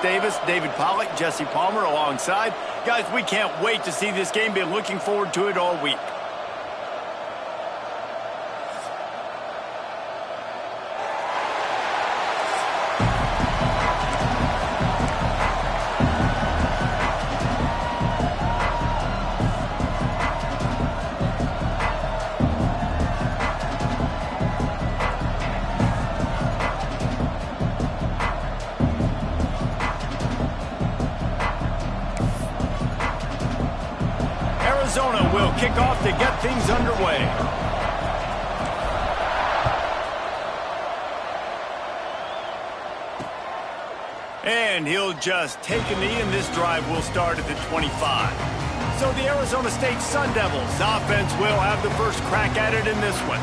Davis, David Pollock, Jesse Palmer alongside. Guys, we can't wait to see this game. Been looking forward to it all week. Arizona will kick off to get things underway. And he'll just take a knee, and this drive will start at the 25. So the Arizona State Sun Devils offense will have the first crack at it in this one.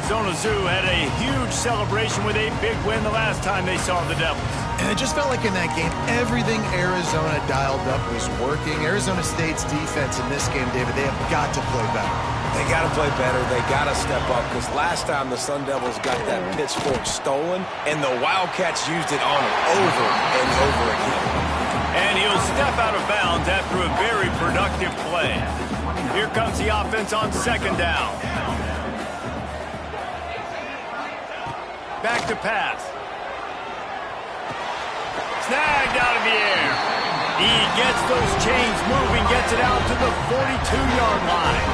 Arizona Zoo had a huge celebration with a big win the last time they saw the Devils. And it just felt like in that game, everything Arizona dialed up was working. Arizona State's defense in this game, David, they have got to play better. They got to play better. They got to step up, because last time the Sun Devils got that pitchfork stolen, and the Wildcats used it on them over and over again. And he'll step out of bounds after a very productive play. Here comes the offense on second down. Back to pass. Snagged out of the air. He gets those chains moving, gets it out to the 42-yard line.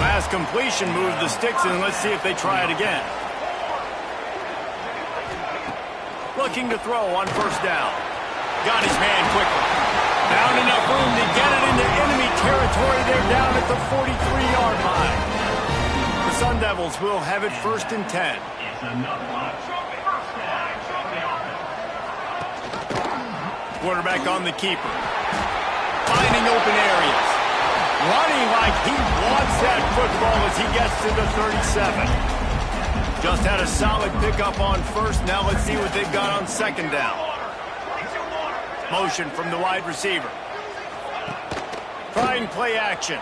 Last completion moved the sticks in. Let's see if they try it again. Looking to throw on first down. Got his man quickly. Found enough room to get it into enemy territory. They're down at the 43-yard line. The Sun Devils will have it first and 10. Quarterback on the keeper. Finding open areas. Running like he wants that football as he gets to the 37. Just had a solid pickup on first. Now let's see what they've got on second down. Motion from the wide receiver. Trying play action.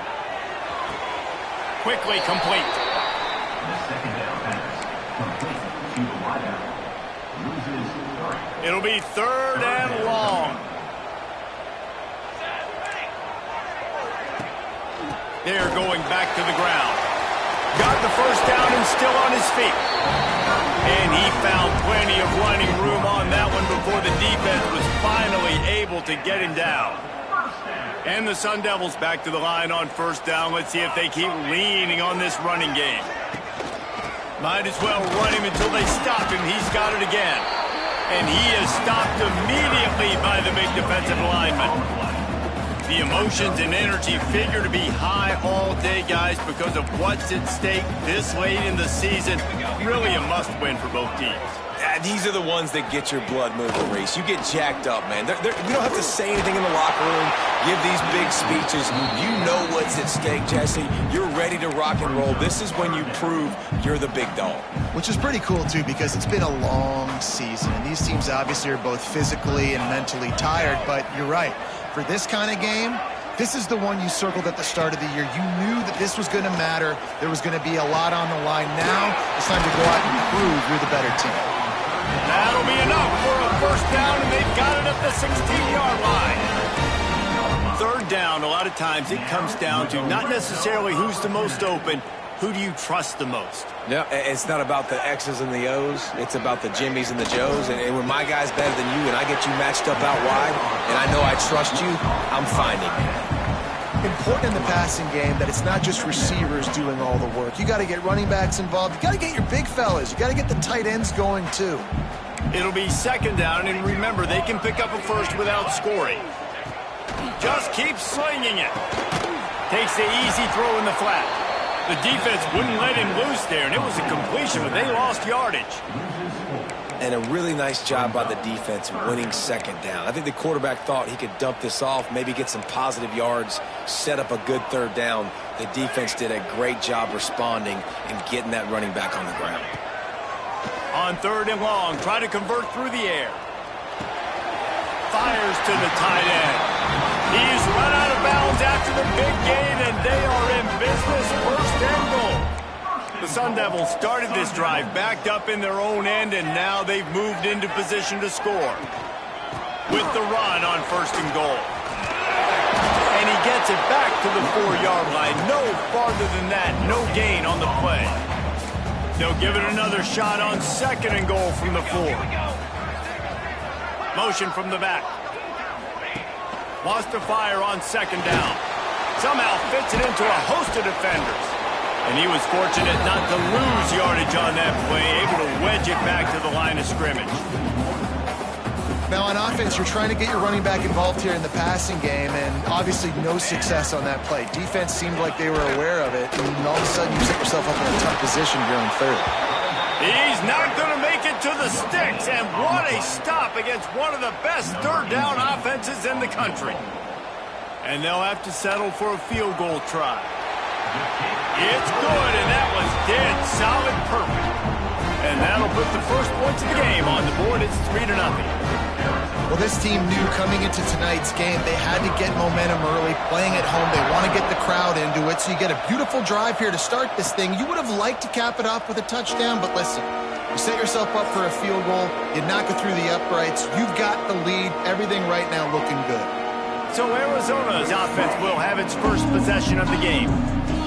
Quickly complete. It'll be third and long. They're going back to the ground. Got the first down and still on his feet. And he found plenty of running room on that one before the defense was finally able to get him down. And the Sun Devils back to the line on first down. Let's see if they keep leaning on this running game. Might as well run him until they stop him. He's got it again. And he is stopped immediately by the big defensive lineman. The emotions and energy figure to be high all day, guys, because of what's at stake this late in the season. Really a must-win for both teams. These are the ones that get your blood moving, Reese. You get jacked up, man. You don't have to say anything in the locker room, give these big speeches. You know what's at stake, Jesse. You're ready to rock and roll. This is when you prove you're the big dog. Which is pretty cool, too, because it's been a long season. And these teams obviously are both physically and mentally tired, but you're right. For this kind of game, this is the one you circled at the start of the year. You knew that this was going to matter. There was going to be a lot on the line. Now it's time to go out and prove you're the better team. That'll be enough for a first down, and they've got it at the 16-yard line. Third down, a lot of times it comes down to not necessarily who's the most open, who do you trust the most? Yeah, it's not about the X's and the O's. It's about the Jimmys and the Joes. And when my guy's better than you and I get you matched up out wide and I know I trust you, I'm finding you. Important in the passing game that it's not just receivers doing all the work. You got to get running backs involved. You got to get your big fellas. You got to get the tight ends going, too. It'll be second down, and remember, they can pick up a first without scoring. Just keep slinging it. Takes the easy throw in the flat. The defense wouldn't let him loose there, and it was a completion, but they lost yardage. And a really nice job by the defense winning second down. I think the quarterback thought he could dump this off, maybe get some positive yards, set up a good third down. The defense did a great job responding and getting that running back on the ground. On third and long, try to convert through the air. Fires to the tight end. He's run out of bounds after the big gain, and they are in business. First and goal. The Sun Devils started this drive backed up in their own end, and now they've moved into position to score. with the run on 1st and goal. And he gets it back to the 4-yard line. No farther than that. No gain on the play. They'll give it another shot on 2nd and goal from the 4. Motion from the back. Wants to fire on 2nd down. Somehow fits it into a host of defenders. And he was fortunate not to lose yardage on that play, able to wedge it back to the line of scrimmage. Now on offense, you're trying to get your running back involved here in the passing game, and obviously no success on that play. Defense seemed like they were aware of it, and all of a sudden you set yourself up in a tough position here on 3rd. He's not going to make it to the sticks, and what a stop against one of the best 3rd down offenses in the country. And they'll have to settle for a field goal try. It's good, and that was dead solid perfect. And that'll put the first points of the game on the board. It's 3-0. Well, this team knew coming into tonight's game they had to get momentum early, playing at home. They want to get the crowd into it, so you get a beautiful drive here to start this thing. You would have liked to cap it off with a touchdown, but listen, you set yourself up for a field goal, you knock it through the uprights, you've got the lead, everything right now looking good. So Arizona's offense will have its first possession of the game.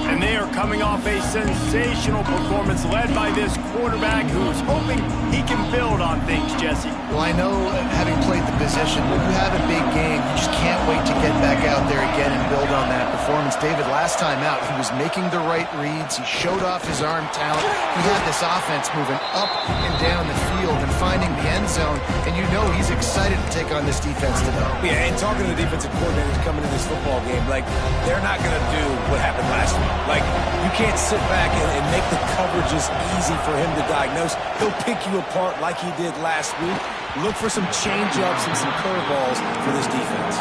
And they are coming off a sensational performance led by this quarterback who's hoping he can build on things, Jesse. Well, I know, having played the position, when you have a big game, you just can't wait to get back out there again and build on that performance. David, last time out, he was making the right reads. He showed off his arm talent. He had this offense moving up and down the field and finding the end zone. And you know he's excited to take on this defense today. Yeah, and talking to the defensive coordinators coming into this football game, like, they're not going to do what happened last week. Like, you can't sit back and make the coverages easy for him to diagnose. He'll pick you apart like he did last week. Look for some change-ups and some curveballs for this defense.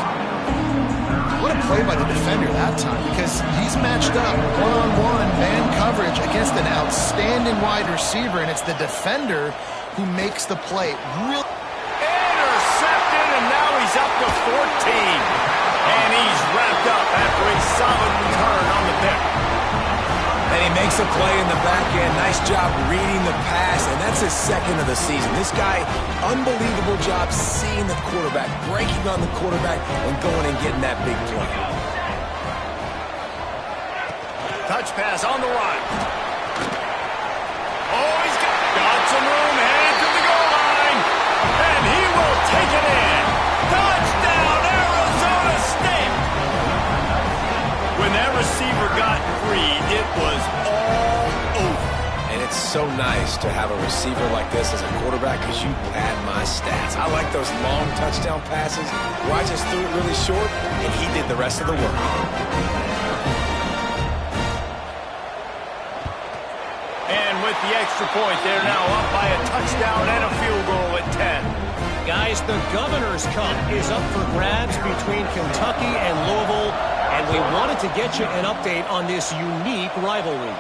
What a play by the defender that time, because he's matched up one-on-one man coverage against an outstanding wide receiver, and it's the defender who makes the play. Real intercepted, and now he's up to 14. And he's wrapped up after a solid return on the pick. And he makes a play in the back end. Nice job reading the pass, and that's his 2nd of the season. This guy, unbelievable job seeing the quarterback, breaking on the quarterback, and going and getting that big play. Touch pass on the run. Oh, he's got some room, headed to the goal line, and he will take it in. Touchdown, Arizona State! When that receiver got free, it was all over. And it's so nice to have a receiver like this as a quarterback because you pad my stats. I like those long touchdown passes where I just threw it really short and he did the rest of the work. And with the extra point, they're now up by a touchdown and a field goal at 10. Guys, the Governor's Cup is up for grabs between Kentucky and Louisville, and we wanted to get you an update on this unique rivalry.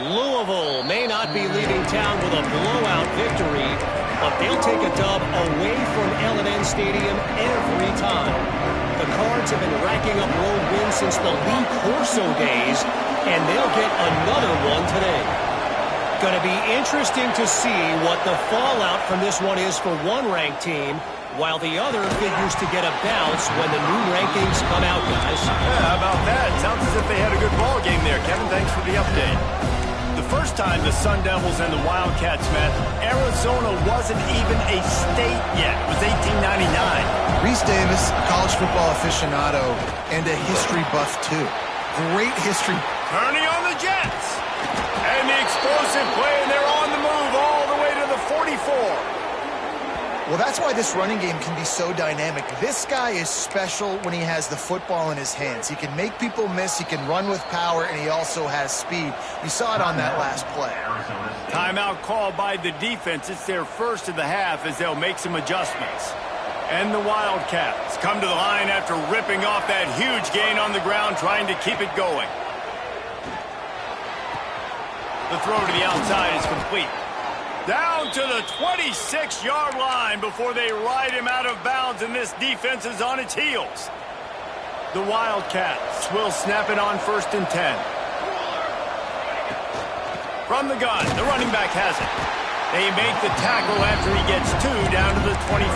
Louisville may not be leaving town with a blowout victory, but they'll take a dub away from L&N Stadium every time. The Cards have been racking up road wins since the Lee Corso days, and they'll get another one today. Going to be interesting to see what the fallout from this one is for one ranked team, while the other figures to get a bounce when the new rankings come out, guys. Yeah, how about that? Sounds as if they had a good ball game there, Kevin. Thanks for the update. The first time the Sun Devils and the Wildcats met, Arizona wasn't even a state yet. It was 1899. Reese Davis, a college football aficionado, and a history buff, too. Great history. Turning on the Jets. And the explosive play, and they're on the move all the way to the 44. Well, that's why this running game can be so dynamic. This guy is special when he has the football in his hands. He can make people miss, he can run with power, and he also has speed. You saw it on that last play. Timeout called by the defense. It's their first of the half as they'll make some adjustments. And the Wildcats come to the line after ripping off that huge gain on the ground, trying to keep it going. The throw to the outside is complete. Down to the 26-yard line before they ride him out of bounds, and this defense is on its heels. The Wildcats will snap it on 1st and 10. From the gun, the running back has it. They make the tackle after he gets 2 down to the 25.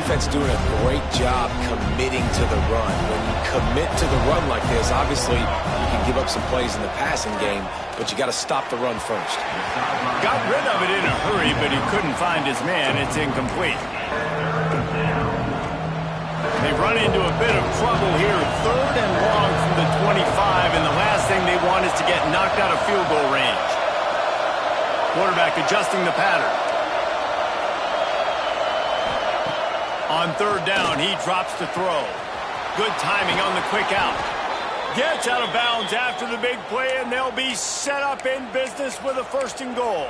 defense doing a great job committing to the run. When you commit to the run like this, obviously you can give up some plays in the passing game, but you got to stop the run first. Got rid of it in a hurry, but he couldn't find his man. It's incomplete. They run into a bit of trouble here. 3rd and long from the 25, and the last thing they want is to get knocked out of field goal range. Quarterback adjusting the pattern. On 3rd down, he drops to throw. Good timing on the quick out. Gets out of bounds after the big play, and they'll be set up in business with a 1st and goal.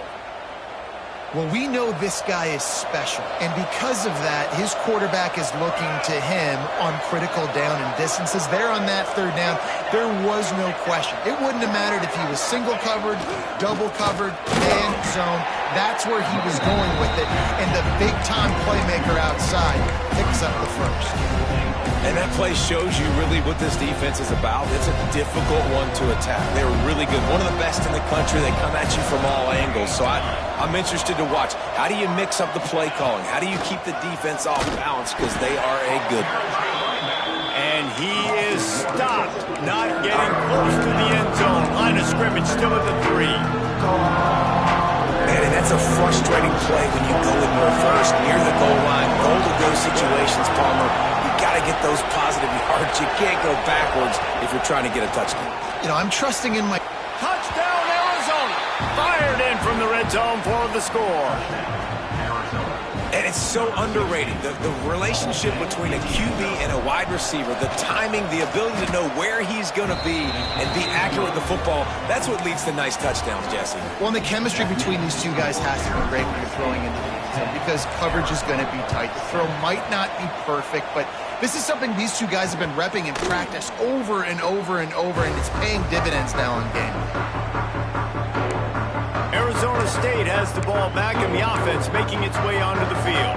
Well, we know this guy is special, and because of that, his quarterback is looking to him on critical down and distances. There on that 3rd down, there was no question. It wouldn't have mattered if he was single covered, double covered, man zone. That's where he was going with it, and the big-time playmaker outside picks up the 1st. And that play shows you really what this defense is about. It's a difficult one to attack. They're really good. One of the best in the country. They come at you from all angles. So I'm interested to watch. How do you mix up the play calling? How do you keep the defense off balance? Because they are a good one. And he is stopped. Not getting close to the end zone. Line of scrimmage still at the 3. Man, and that's a frustrating play when you go in reverse near the goal line. Goal-to-go situations, Palmer. Got to get those positive yards. You can't go backwards if you're trying to get a touchdown. You know, I'm trusting in my... Touchdown, Arizona! Fired in from the red zone for the score. And it's so underrated. The relationship between a QB and a wide receiver, the timing, the ability to know where he's going to be and be accurate with the football, that's what leads to nice touchdowns, Jesse. Well, and the chemistry between these two guys has to be great when you're throwing into the end zone because coverage is going to be tight. The throw might not be perfect, but this is something these two guys have been repping in practice over and over and over, and it's paying dividends now in game. Arizona State has the ball back in the offense, making its way onto the field.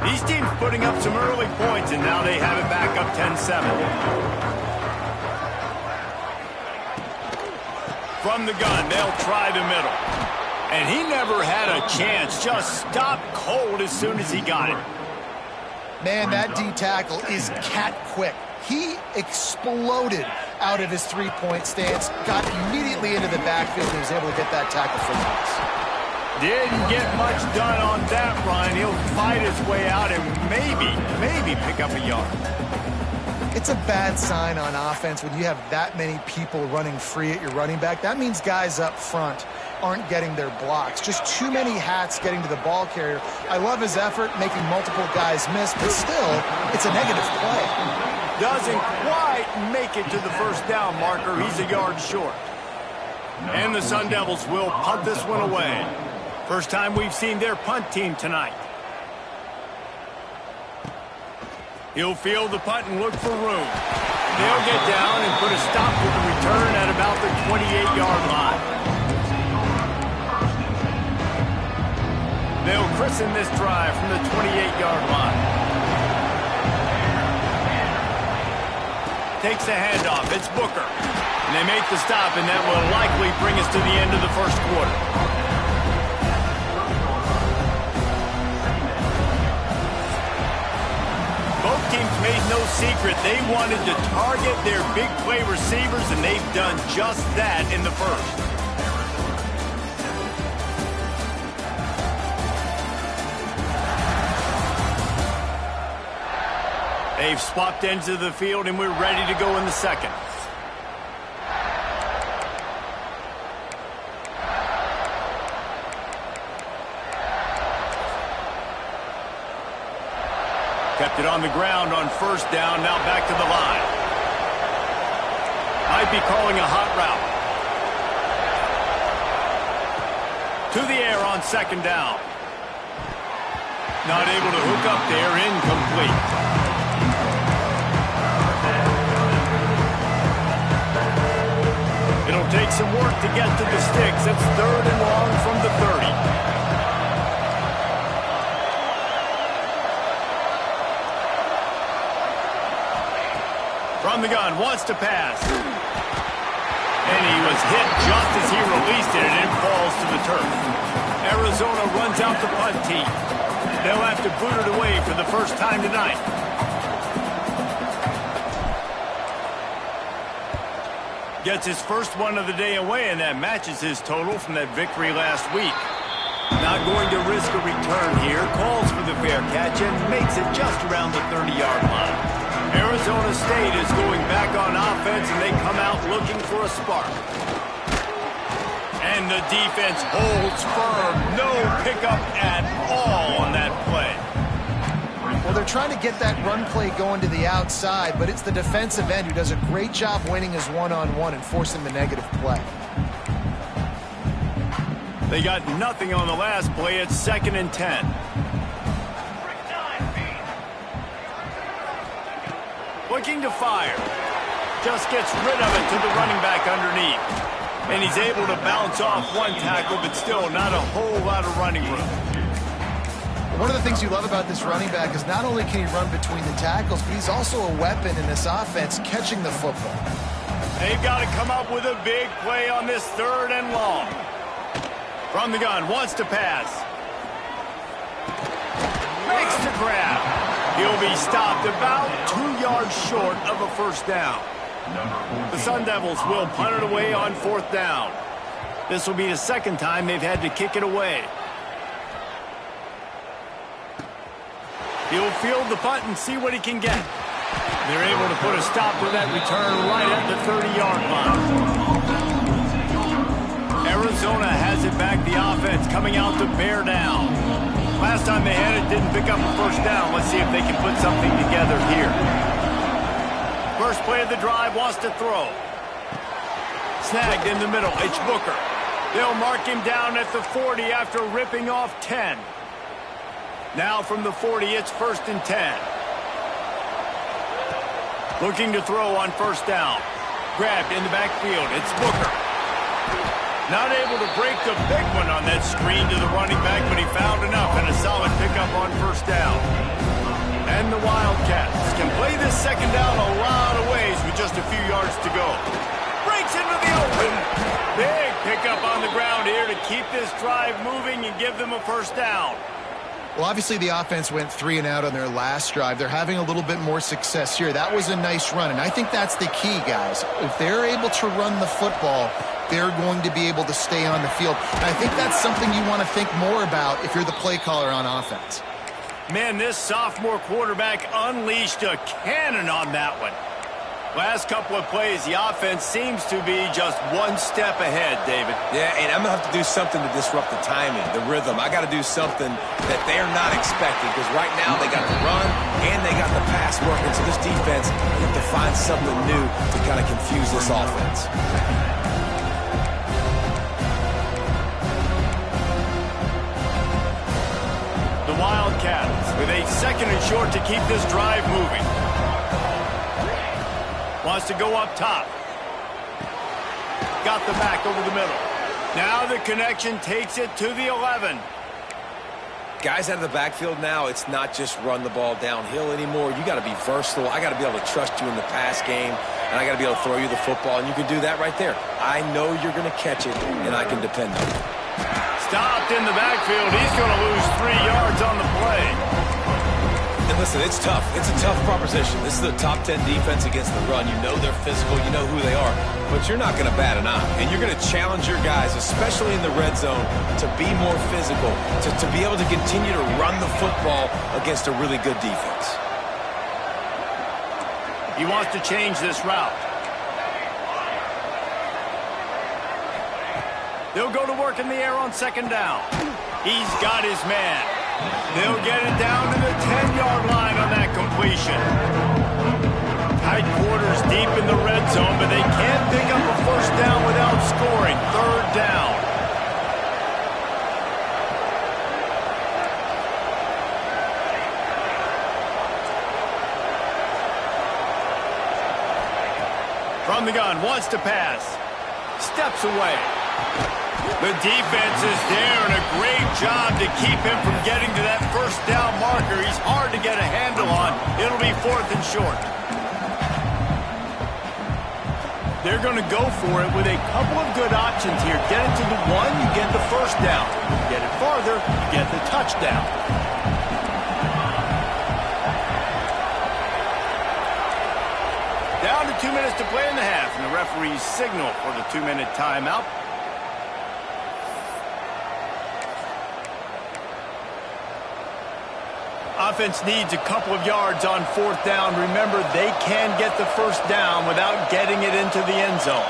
These teams putting up some early points, and now they have it back up 10-7. From the gun, they'll try the middle. And he never had a chance, just stopped cold as soon as he got it. Man, that D tackle is cat quick. He exploded out of his three-point stance, got immediately into the backfield, and was able to get that tackle for loss. Didn't get much done on that run. He'll fight his way out and maybe pick up a yard. It's a bad sign on offense when you have that many people running free at your running back. That means guys up front aren't getting their blocks. Just too many hats getting to the ball carrier. I love his effort, making multiple guys miss, but still, it's a negative play. Doesn't quite make it to the first down marker. He's a yard short. And the Sun Devils will punt this one away. First time we've seen their punt team tonight. He'll field the punt and look for room. They'll get down and put a stop to the return at about the 28-yard line. They'll christen this drive from the 28-yard line. Takes the handoff. It's Booker. And they make the stop, and that will likely bring us to the end of the first quarter. Both teams made no secret. They wanted to target their big play receivers, and they've done just that in the first. They've swapped ends of the field, and we're ready to go in the second. Kept it on the ground on first down, now back to the line. Might be calling a hot route. To the air on second down. Not able to hook up there, incomplete. It'll take some work to get to the sticks. It's third and long from the 30. From the gun, wants to pass. And he was hit just as he released it, and it falls to the turf. Arizona runs out the punt team. They'll have to boot it away for the first time tonight. Gets his first one of the day away, and that matches his total from that victory last week. Not going to risk a return here. Calls for the fair catch and makes it just around the 30-yard line. Arizona State is going back on offense, and they come out looking for a spark. And the defense holds firm. No pickup at all on that play. Well, they're trying to get that run play going to the outside, but it's the defensive end who does a great job winning his one-on-one and forcing the negative play. They got nothing on the last play. It's 2nd and 10. Looking to fire. Just gets rid of it to the running back underneath. And he's able to bounce off one tackle, but still not a whole lot of running room. One of the things you love about this running back is not only can he run between the tackles, but he's also a weapon in this offense catching the football. They've got to come up with a big play on this 3rd and long. From the gun, wants to pass. Makes the grab. He'll be stopped about 2 yards short of a first down. The Sun Devils will punt it away on 4th down. This will be the 2nd time they've had to kick it away. He'll field the punt and see what he can get. They're able to put a stop to that return right at the 30-yard line. Arizona has it back, the offense coming out to bear down. Last time they had it, didn't pick up a first down. Let's see if they can put something together here. First play of the drive, wants to throw. Snagged in the middle, it's Booker. They'll mark him down at the 40 after ripping off 10. Now from the 40, it's 1st and 10. Looking to throw on 1st down. Grabbed in the backfield, it's Booker. Not able to break the big one on that screen to the running back, but he found enough and a solid pickup on 1st down. And the Wildcats can play this 2nd down a lot of ways with just a few yards to go. Breaks into the open. Big pickup on the ground here to keep this drive moving and give them a 1st down. Well, obviously the offense went 3 and out on their last drive. They're having a little bit more success here. That was a nice run, and I think that's the key, guys. If they're able to run the football, they're going to be able to stay on the field. And I think that's something you want to think more about if you're the play caller on offense. Man, this sophomore quarterback unleashed a cannon on that one. Last couple of plays, the offense seems to be just one step ahead, David. Yeah, and I'm going to have to do something to disrupt the timing, the rhythm. I got to do something that they're not expecting, because right now they got the run and they got the pass working. So this defense, they have to find something new to kind of confuse this offense. The Wildcats with a 2nd and short to keep this drive moving. Wants to go up top. Got the back over the middle. Now the connection takes it to the 11. Guys out of the backfield now, it's not just run the ball downhill anymore. You got to be versatile. I got to be able to trust you in the pass game, and I got to be able to throw you the football, and you can do that right there. I know you're going to catch it, and I can depend on it. Stopped in the backfield. He's going to lose 3 yards on the play. And listen, it's tough. It's a tough proposition. This is the top 10 defense against the run. You know they're physical. You know who they are. But you're not going to bat an eye. And you're going to challenge your guys, especially in the red zone, to be more physical, to be able to continue to run the football against a really good defense. He wants to change this route. They'll go to work in the air on 2nd down. He's got his man. They'll get it down to the 10-yard line on that completion. Tight quarters deep in the red zone, but they can't pick up a first down without scoring. 3rd down. From the gun, wants to pass. Steps away. The defense is there, and a great job to keep him from getting to that first down marker. He's hard to get a handle on. It'll be 4th and short. They're going to go for it with a couple of good options here. Get it to the 1, you get the first down. Get it farther, you get the touchdown. 2 minutes to play in the half, and the referee's signal for the 2-minute timeout. Offense needs a couple of yards on 4th down. Remember, they can get the first down without getting it into the end zone.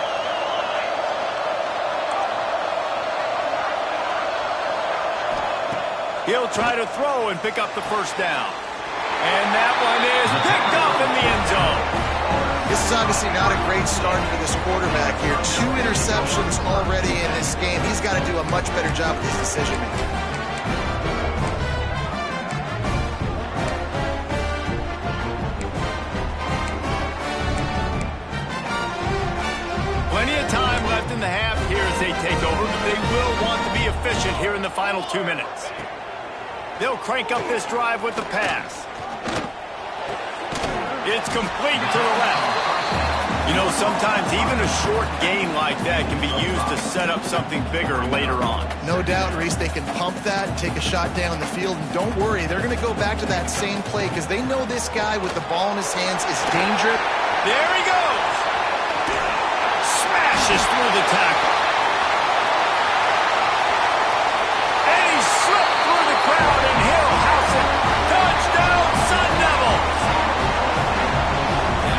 He'll try to throw and pick up the first down. And that one is picked up in the end zone. This is obviously not a great start for this quarterback here. 2 interceptions already in this game. He's got to do a much better job with his decision-making. Plenty of time left in the half here as they take over, but they will want to be efficient here in the final 2 minutes. They'll crank up this drive with the pass. It's complete to the left. You know, sometimes even a short gain like that can be used to set up something bigger later on. No doubt, Reese, they can pump that and take a shot down the field. And don't worry, they're going to go back to that same play because they know this guy with the ball in his hands is dangerous. There he goes. Smashes through the tackle. And he slipped through the crowd, and he'll house it. Touchdown, Sun Devils.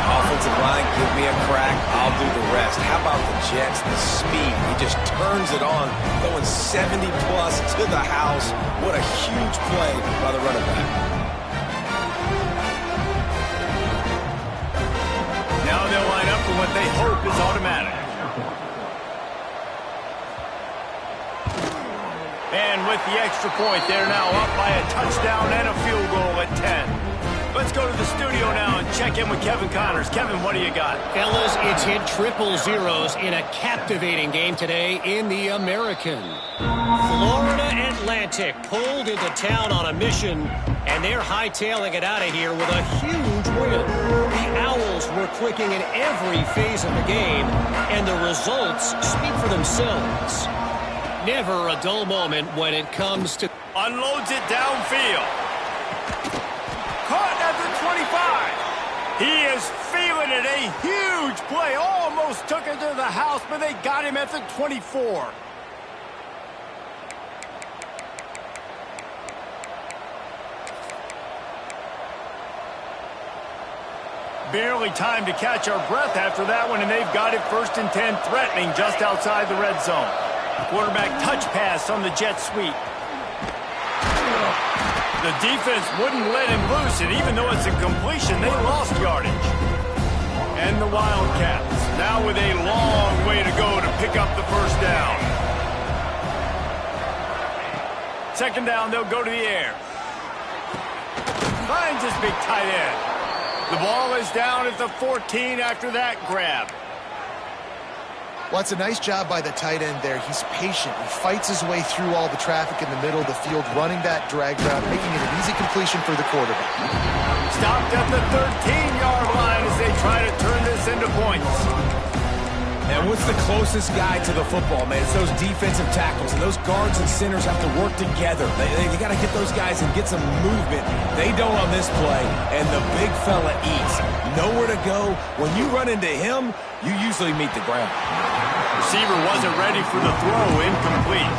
Offensive line, give me a crack, I'll do the rest. How about the Jets, the speed? He just turns it on, going 70-plus to the house. What a huge play by the running back. Now they'll line up for what they hope is automatic. And with the extra point, they're now up by a touchdown and a field goal at 10. Let's go to the studio now and check in with Kevin Connors. Kevin, what do you got? Fellas, it's hit triple zeros in a captivating game today in the American. Florida Atlantic pulled into town on a mission, and they're hightailing it out of here with a huge win. The Owls were clicking in every phase of the game, and the results speak for themselves. Never a dull moment when it comes to... Unloads it downfield. Caught at the 25. He is feeling it. A huge play. Almost took it to the house, but they got him at the 24. Barely time to catch our breath after that one, and they've got it 1st and 10, threatening just outside the red zone. Quarterback touch pass on the jet sweep. The defense wouldn't let him loose, and even though it's a completion, they lost yardage. And the Wildcats, now with a long way to go to pick up the first down. 2nd down, they'll go to the air. Finds his big tight end. The ball is down at the 14 after that grab. Well, it's a nice job by the tight end there. He's patient. He fights his way through all the traffic in the middle of the field, running that drag route, making it an easy completion for the quarterback. Stopped at the 13-yard line as they try to turn this into points. And what's the closest guy to the football, man? It's those defensive tackles, and those guards and centers have to work together. They got to get those guys and get some movement. They don't on this play, and the big fella eats. Nowhere to go. When you run into him, you usually meet the ground. Receiver wasn't ready for the throw, incomplete.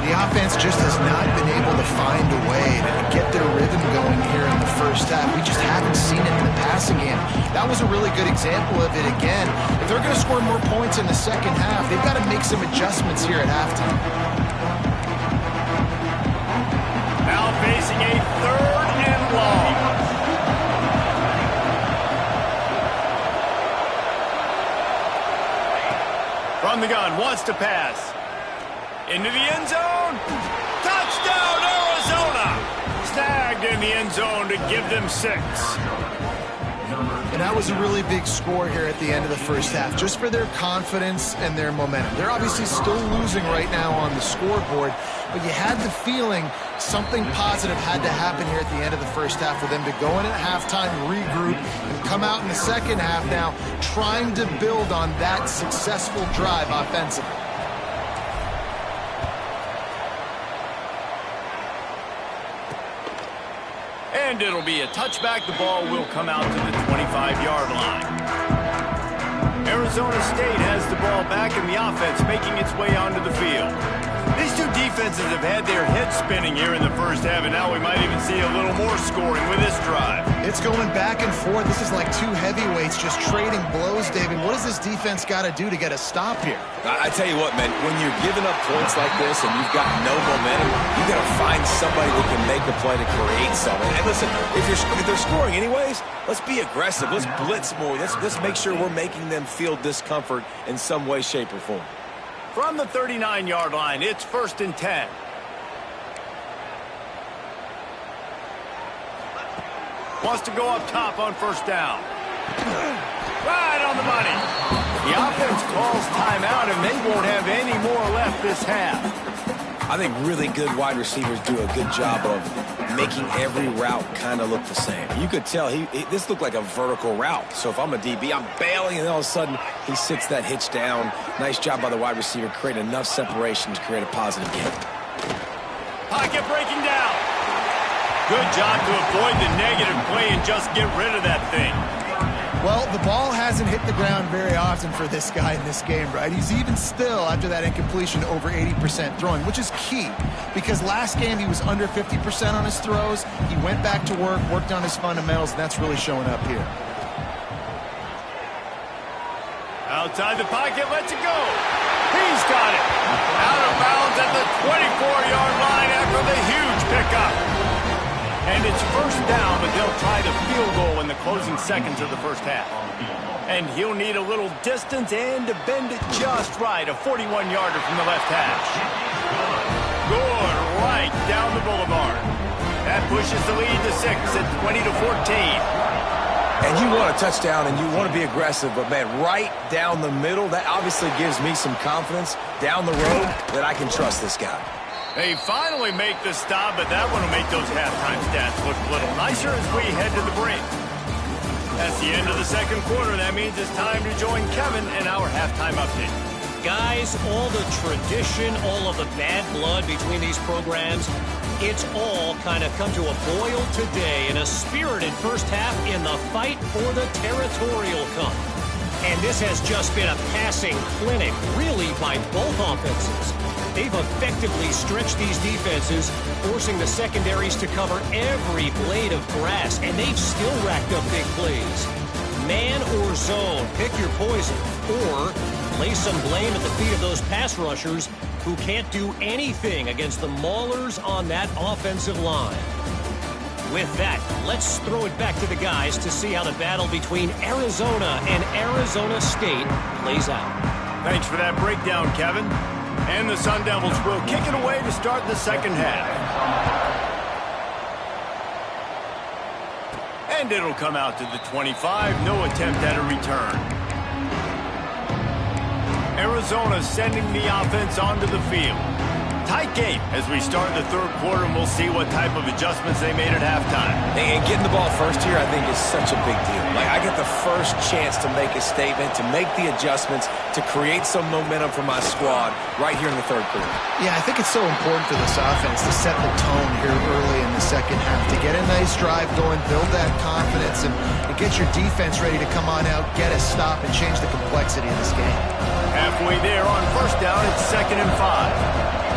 The offense just has not been able to find a way to get their rhythm going here in the first half. We just haven't seen it in the passing game. That was a really good example of it again. If they're going to score more points in the second half, they've got to make some adjustments here at halftime. Now facing a 3rd and long. From the gun, wants to pass. Into the end zone. Touchdown, Arizona! Snagged in the end zone to give them 6. And that was a really big score here at the end of the first half, just for their confidence and their momentum. They're obviously still losing right now on the scoreboard, but you had the feeling something positive had to happen here at the end of the first half for them to go in at halftime, regroup, and come out in the second half now trying to build on that successful drive offensively. And it'll be a touchback. The ball will come out to the 25-yard line. Arizona State has the ball back in the offense, making its way onto the field. These two defenses have had their heads spinning here in the first half, and now we might even see a little more scoring with this drive. It's going back and forth. This is like two heavyweights just trading blows, David. What does this defense got to do to get a stop here? I tell you what, man, when you're giving up points like this and you've got no momentum, you got to find somebody that can make a play to create something. And listen, if they're scoring anyways, let's be aggressive. Let's blitz more. Let's make sure we're making them feel discomfort in some way, shape, or form. From the 39-yard line, it's 1st and 10. Wants to go up top on 1st down. Right on the money. The offense calls timeout, and they won't have any more left this half. I think really good wide receivers do a good job of making every route kind of look the same. You could tell this looked like a vertical route. So if I'm a DB, I'm bailing, and then all of a sudden he sits that hitch down. Nice job by the wide receiver, creating enough separation to create a positive game. Pocket breaking down. Good job to avoid the negative play and just get rid of that thing. Well, the ball hasn't hit the ground very often for this guy in this game, right? He's even still, after that incompletion, over 80% throwing, which is key because last game he was under 50% on his throws. He went back to work, worked on his fundamentals, and that's really showing up here. Outside the pocket, lets it go. He's got it. Out of bounds at the 24-yard line after the huge pickup. And it's 1st down, but they'll try the field goal in the closing seconds of the first half. And he'll need a little distance and to bend it just right. A 41-yarder from the left hash. Good right down the boulevard. That pushes the lead to 6 at 20-14. And you want a touchdown and you want to be aggressive, but man, right down the middle, that obviously gives me some confidence down the road that I can trust this guy. They finally make the stop, but that one will make those halftime stats look a little nicer as we head to the break. That's the end of the second quarter. That means it's time to join Kevin in our halftime update. Guys, all the tradition, all of the bad blood between these programs, it's all kind of come to a boil today in a spirited first half in the fight for the Territorial Cup. And this has just been a passing clinic, really, by both offenses. They've effectively stretched these defenses, forcing the secondaries to cover every blade of grass, and they've still racked up big plays. Man or zone, pick your poison, or lay some blame at the feet of those pass rushers who can't do anything against the maulers on that offensive line. With that, let's throw it back to the guys to see how the battle between Arizona and Arizona State plays out. Thanks for that breakdown, Kevin. And the Sun Devils will kick it away to start the second half. And it'll come out to the 25. No attempt at a return. Arizona sending the offense onto the field. Tight game as we start the third quarter, and we'll see what type of adjustments they made at halftime. And getting the ball first here, I think, is such a big deal. Like, I get the first chance to make a statement, to make the adjustments, to create some momentum for my squad right here in the third quarter. Yeah, I think it's so important for this offense to set the tone here early in the second half, to get a nice drive going, build that confidence, and get your defense ready to come on out, get a stop, and change the complexity of this game. Halfway there on 1st down, it's 2nd and 5.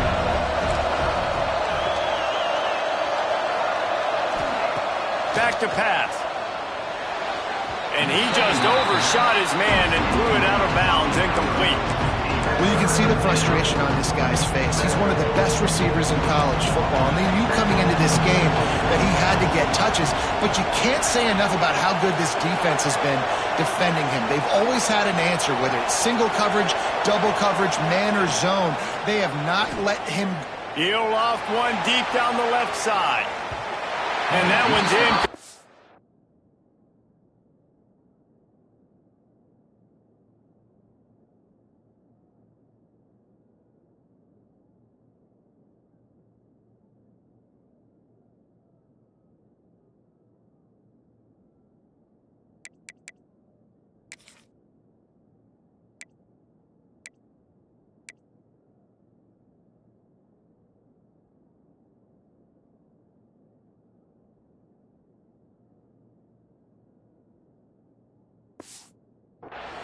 Back to pass. And he just overshot his man and threw it out of bounds, incomplete. Well, you can see the frustration on this guy's face. He's one of the best receivers in college football, and they knew coming into this game that he had to get touches, but you can't say enough about how good this defense has been defending him. They've always had an answer, whether it's single coverage, double coverage, man or zone. They have not let him. He'll loft one deep down the left side. And that one's in.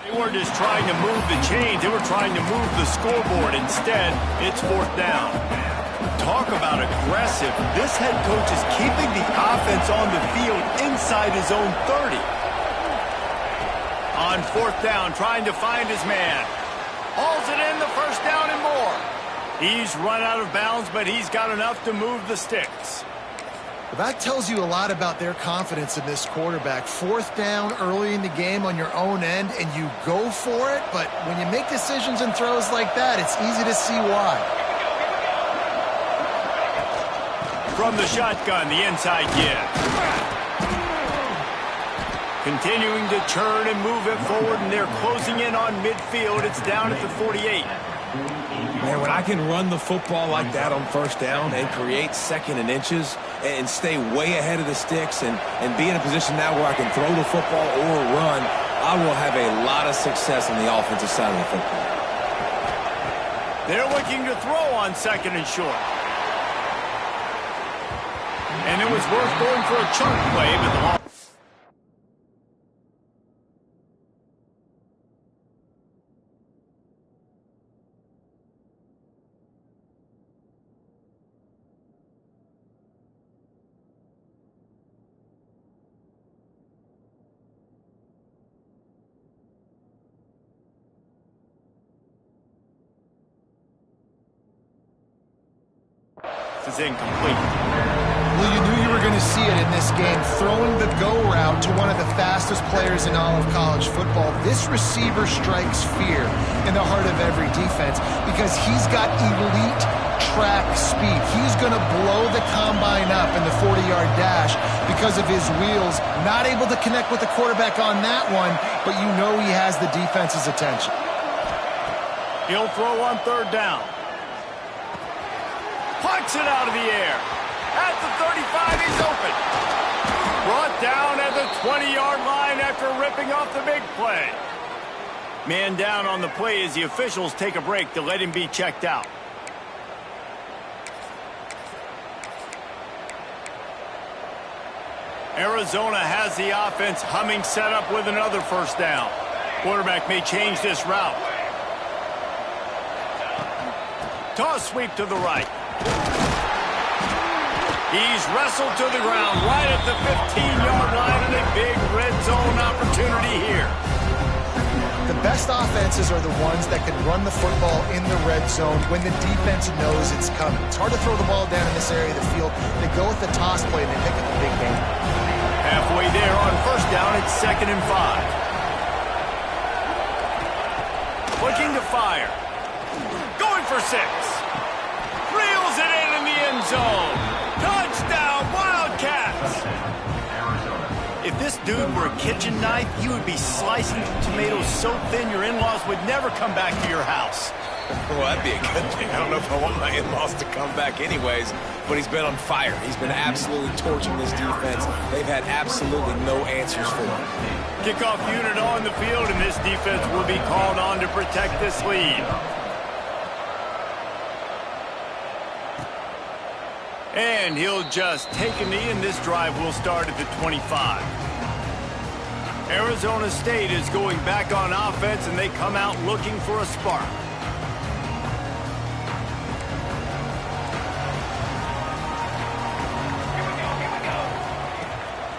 They weren't just trying to move the chains, they were trying to move the scoreboard. Instead, it's 4th down. Talk about aggressive. This head coach is keeping the offense on the field inside his own 30. On 4th down, trying to find his man. Hauls it in, the 1st down and more. He's run out of bounds, but he's got enough to move the sticks. Well, that tells you a lot about their confidence in this quarterback. 4th down early in the game on your own end, and you go for it. But when you make decisions and throws like that, it's easy to see why. From the shotgun, the inside give. Continuing to churn and move it forward, and they're closing in on midfield. It's down at the 48. Man, when I can run the football like that on 1st down and create 2nd and inches and stay way ahead of the sticks and be in a position now where I can throw the football or run, I will have a lot of success on the offensive side of the football. They're looking to throw on 2nd and short. And it was worth going for a chunk play, but the ball. Is incomplete. Well, you knew you were going to see it in this game. Throwing the go route to one of the fastest players in all of college football. This receiver strikes fear in the heart of every defense because he's got elite track speed. He's going to blow the combine up in the 40-yard dash because of his wheels. Not able to connect with the quarterback on that one, but you know he has the defense's attention. He'll throw on 3rd down. Punts it out of the air. At the 35, he's open. Brought down at the 20-yard line after ripping off the big play. Man down on the play as the officials take a break to let him be checked out. Arizona has the offense humming, set up with another 1st down. Quarterback may change this route. Toss sweep to the right. He's wrestled to the ground right at the 15-yard line, and a big red zone opportunity here. The best offenses are the ones that can run the football in the red zone when the defense knows it's coming. It's hard to throw the ball down in this area of the field. They go with the toss play, and they pick up the big game. Halfway there on 1st down, it's 2nd and 5. Looking to fire. Going for 6. Reels it in the end zone. Touchdown, Wildcats! If this dude were a kitchen knife, you would be slicing tomatoes so thin your in-laws would never come back to your house. Well, that'd be a good thing. I don't know if I want my in-laws to come back anyways, but he's been on fire. He's been absolutely torching this defense. They've had absolutely no answers for him. Kickoff unit on the field, and this defense will be called on to protect this lead. And he'll just take a knee, and this drive will start at the 25. Arizona State is going back on offense, and they come out looking for a spark.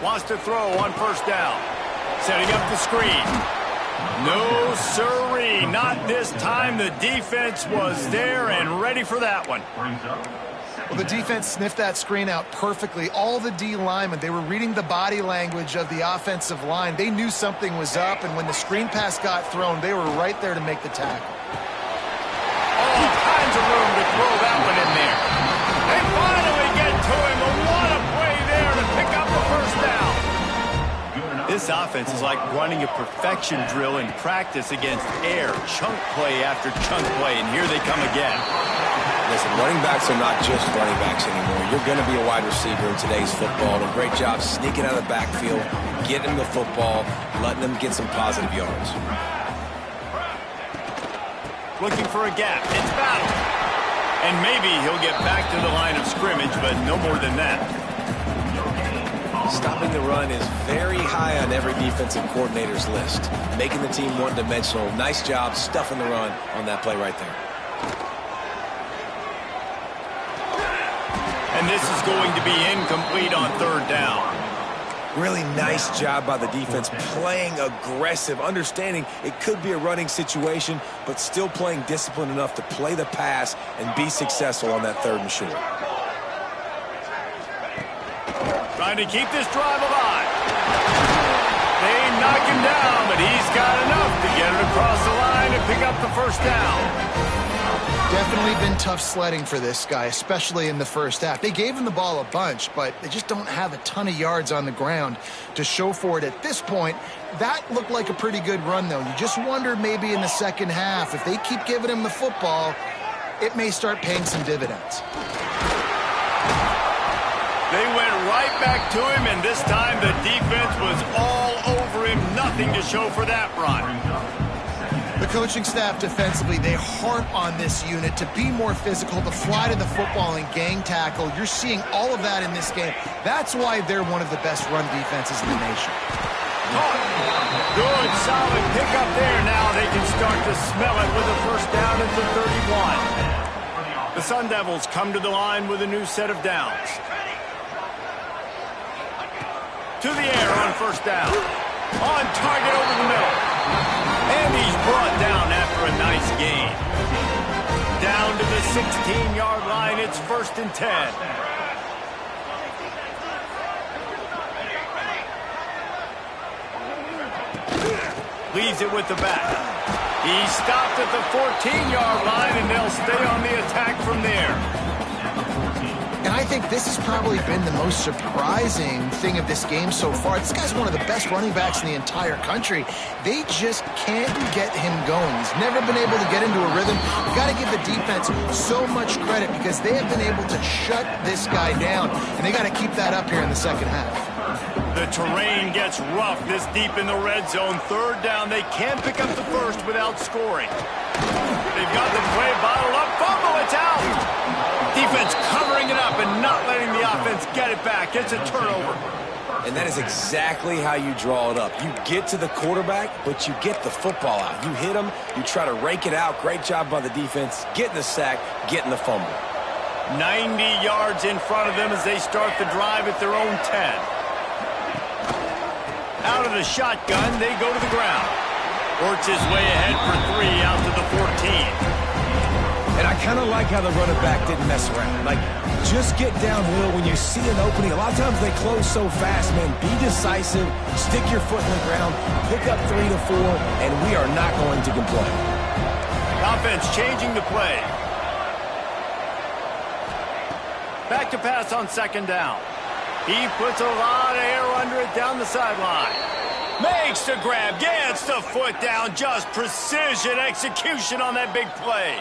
Wants to throw on 1st down. Setting up the screen. No sirree, not this time. The defense was there and ready for that one. Well, the defense sniffed that screen out perfectly. All the D linemen, they were reading the body language of the offensive line. They knew something was up, and when the screen pass got thrown, they were right there to make the tackle. All kinds of room to throw that one in there. They finally get to him, but what a play there to pick up the 1st down. This offense is like running a perfection drill in practice against air. Chunk play after chunk play, and here they come again. Listen, running backs are not just running backs anymore. You're going to be a wide receiver in today's football. And a great job sneaking out of the backfield, getting the football, letting them get some positive yards. Looking for a gap. It's battle. And maybe he'll get back to the line of scrimmage, but no more than that. Stopping the run is very high on every defensive coordinator's list. Making the team one-dimensional. Nice job stuffing the run on that play right there. And this is going to be incomplete on third down. Really nice job by the defense, playing aggressive, understanding it could be a running situation, but still playing disciplined enough to play the pass and be successful on that third and short. Trying to keep this drive alive. They knock him down, but he's got enough to get it across the line and pick up the first down. Definitely been tough sledding for this guy, especially in the first half. They gave him the ball a bunch, but they just don't have a ton of yards on the ground to show for it at this point. That looked like a pretty good run, though. You just wonder maybe in the second half, if they keep giving him the football, it may start paying some dividends. They went right back to him, and this time the defense was all over him. Nothing to show for that run. The coaching staff defensively, they harp on this unit to be more physical, to fly to the football and gang tackle. You're seeing all of that in this game. That's why they're one of the best run defenses in the nation. Good, solid pickup there. Now they can start to smell it with a first down at the 31. The Sun Devils come to the line with a new set of downs. To the air on first down. On target over the middle. And he's brought down after a nice gain. Down to the 16-yard line. It's 1st and 10. Leaves it with the back. He stopped at the 14-yard line, and they'll stay on the attack from there. And I think this has probably been the most surprising thing of this game so far. This guy's one of the best running backs in the entire country. They just can't get him going. He's never been able to get into a rhythm. You've got to give the defense so much credit because they have been able to shut this guy down, and they got to keep that up here in the second half. The terrain gets rough this deep in the red zone. Third down, they can't pick up the first without scoring. They've got the play bottled up. Fumble, it's out. Defense covering it up and not letting the offense get it back. It's a turnover. And that is exactly how you draw it up. You get to the quarterback, but you get the football out. You hit him, you try to rake it out. Great job by the defense. Getting the sack, getting the fumble. 90 yards in front of them as they start the drive at their own 10. Out of the shotgun, they go to the ground. Works his way ahead for 3 out to the 14. And I kind of like how the running back didn't mess around. Like, just get downhill when you see an opening. A lot of times they close so fast, man. Be decisive, stick your foot in the ground, pick up 3 to 4, and we are not going to complain. Offense changing the play. Back to pass on second down. He puts a lot of air under it down the sideline. Makes the grab, gets the foot down. Just precision execution on that big play.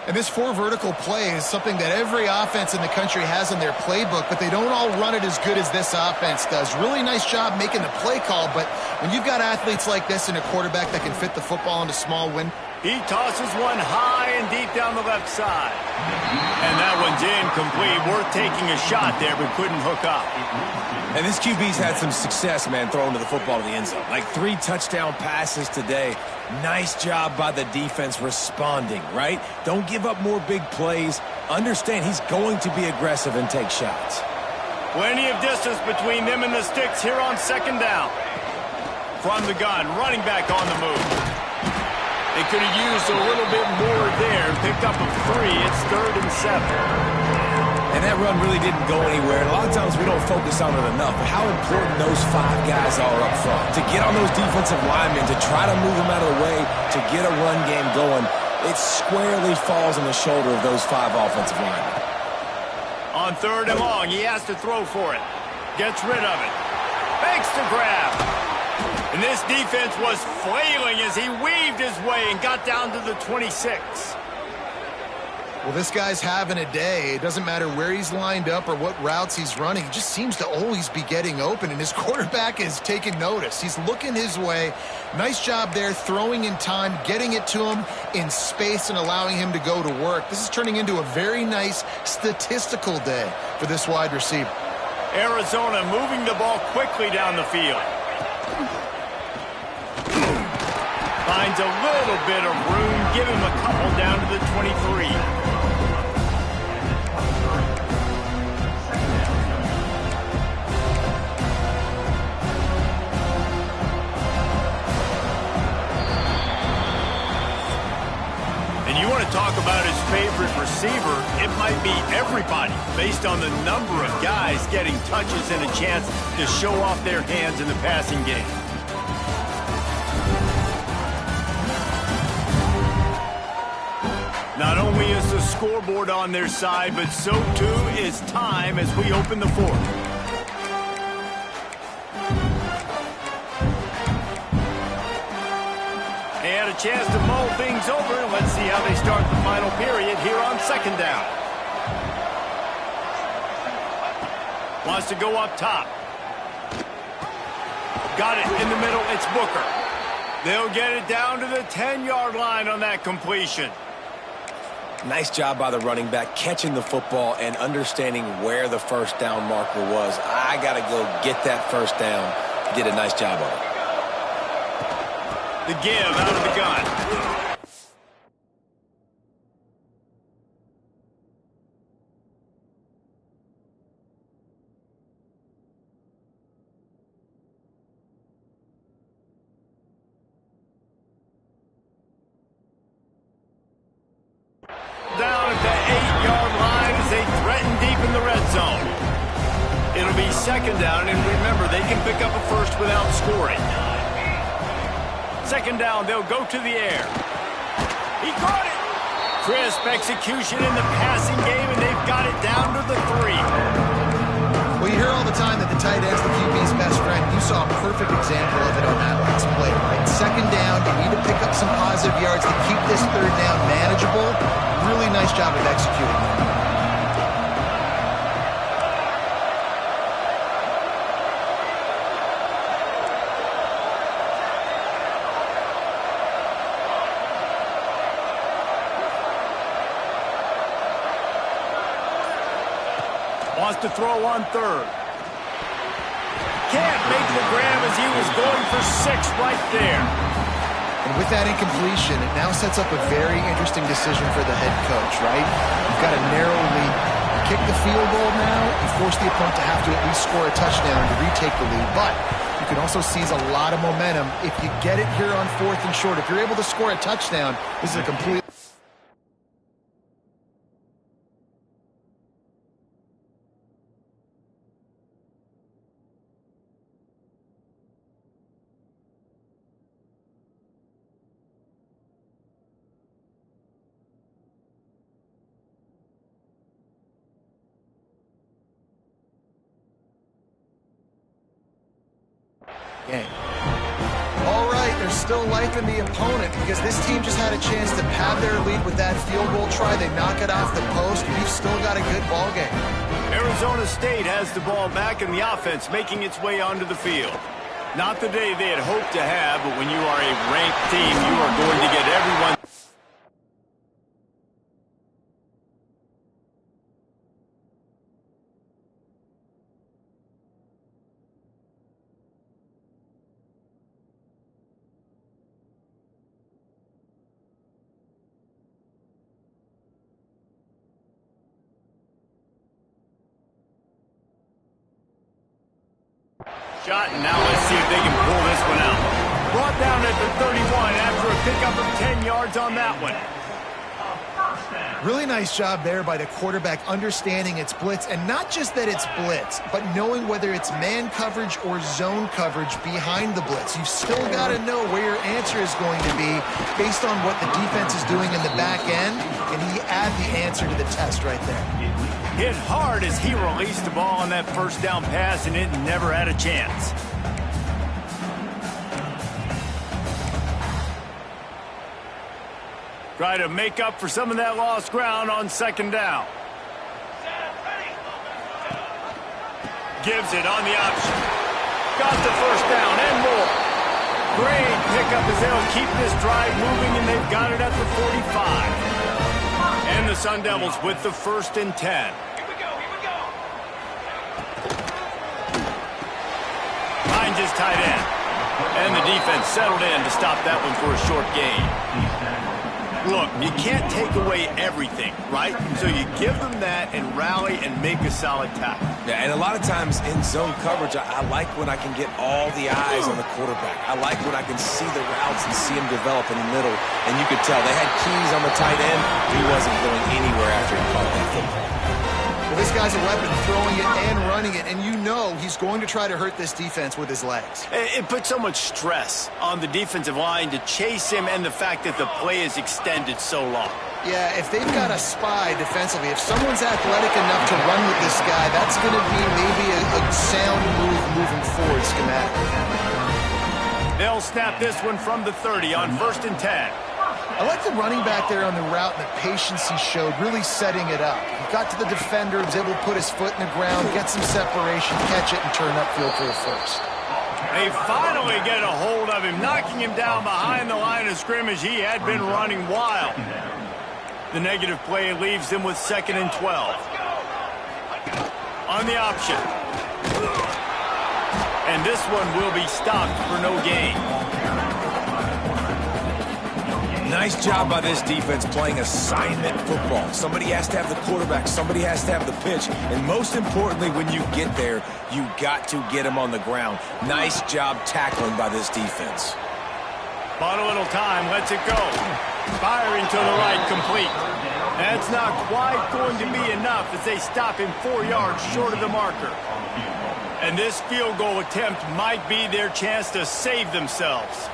And this 4 vertical play is something that every offense in the country has in their playbook, but they don't all run it as good as this offense does. Really nice job making the play call, but when you've got athletes like this and a quarterback that can fit the football into small windows. He tosses one high and deep down the left side. And that one's incomplete. Worth taking a shot there, but couldn't hook up. And this QB's had some success, man, throwing to the football to the end zone. Like 3 touchdown passes today. Nice job by the defense responding, right? Don't give up more big plays. Understand he's going to be aggressive and take shots. Plenty of distance between them and the sticks here on second down. From the gun, running back on the move. They could have used a little bit more there and picked up a 3. It's 3rd and 7. And that run really didn't go anywhere. And a lot of times we don't focus on it enough. But how important those 5 guys are up front. To get on those defensive linemen, to try to move them out of the way, to get a run game going, it squarely falls on the shoulder of those 5 offensive linemen. On 3rd and long, he has to throw for it. Gets rid of it. Makes the grab. And this defense was flailing as he weaved his way and got down to the 26. Well, this guy's having a day. It doesn't matter where he's lined up or what routes he's running. He just seems to always be getting open, and his quarterback is taking notice. He's looking his way. Nice job there, throwing in time, getting it to him in space and allowing him to go to work. This is turning into a very nice statistical day for this wide receiver. Arizona moving the ball quickly down the field. Finds a little bit of room. Give him a couple down to the 23. And you want to talk about his favorite receiver, it might be everybody based on the number of guys getting touches and a chance to show off their hands in the passing game. Not only is the scoreboard on their side, but so too is time as we open the fourth. They had a chance to mull things over. Let's see how they start the final period here on second down. Wants to go up top. Got it in the middle. It's Booker. They'll get it down to the 10-yard line on that completion. Nice job by the running back, catching the football and understanding where the first down marker was. I got to go get that first down. He did a nice job of it. The give out of the gun. Down at the 8-yard line as they threaten deep in the red zone. It'll be second down, and remember, they can pick up a first without scoring. Second down, they'll go to the air. He caught it! Crisp execution in the passing game, and they've got it down to the 3. Well, you hear all the time that the tight end's the QB's best friend. You saw a perfect example of it on that last play, right? Second down, you need to pick up some positive yards to keep this third down manageable. Really nice job of executing that. Wants to throw on third. Can't make the grab as he was going for 6 right there. And with that incompletion, it now sets up a very interesting decision for the head coach, right? You've got a narrow lead. You kick the field goal now, you force the opponent to have to at least score a touchdown to retake the lead. But you can also seize a lot of momentum if you get it here on 4th and short. If you're able to score a touchdown, this is a complete... game. All right, there's still life in the opponent because this team just had a chance to pad their lead with that field goal try. They knock it off the post. We've still got a good ball game. Arizona State has the ball back and the offense making its way onto the field. Not the day they had hoped to have, but when you are a ranked team, you are going to get everyone. Shot, and now let's see if they can pull this one out. Brought down at the 31 after a pickup of 10 yards on that one. Really nice job there by the quarterback understanding it's blitz, and not just that it's blitz, but knowing whether it's man coverage or zone coverage behind the blitz. You've still got to know where your answer is going to be based on what the defense is doing in the back end, and he add the answer to the test right there. Hit hard as he released the ball on that first down pass, and it never had a chance. Try to make up for some of that lost ground on second down. Gives it on the option. Got the first down and more. Great pickup as they'll keep this drive moving, and they've got it at the 45. And the Sun Devils with the 1st and 10. finds his tight end. And the defense settled in to stop that one for a short gain. Look, you can't take away everything, right? So you give them that and rally and make a solid tackle. Yeah, and a lot of times in zone coverage, I like when I can get all the eyes on the quarterback. I like when I can see the routes and see him develop in the middle. And you could tell they had keys on the tight end. He wasn't going anywhere after he caught that football. Well, this guy's a weapon, throwing it and running it, and you know he's going to try to hurt this defense with his legs. It puts so much stress on the defensive line to chase him and the fact that the play is extended so long. Yeah, if they've got a spy defensively, if someone's athletic enough to run with this guy, that's going to be maybe a sound move moving forward schematically. They'll snap this one from the 30 on 1st and 10. I like the running back there on the route and the patience he showed, really setting it up. He got to the defender, was able to put his foot in the ground, get some separation, catch it, and turn upfield for the first. They finally get a hold of him, knocking him down behind the line of scrimmage. He had been running wild. The negative play leaves them with 2nd and 12. On the option. And this one will be stopped for no gain. Nice job by this defense playing assignment football. Somebody has to have the quarterback. Somebody has to have the pitch. And most importantly, when you get there, you got to get him on the ground. Nice job tackling by this defense. Bought a little time, lets it go. Firing to the right, complete. That's not quite going to be enough as they stop him 4 yards short of the marker. And this field goal attempt might be their chance to save themselves.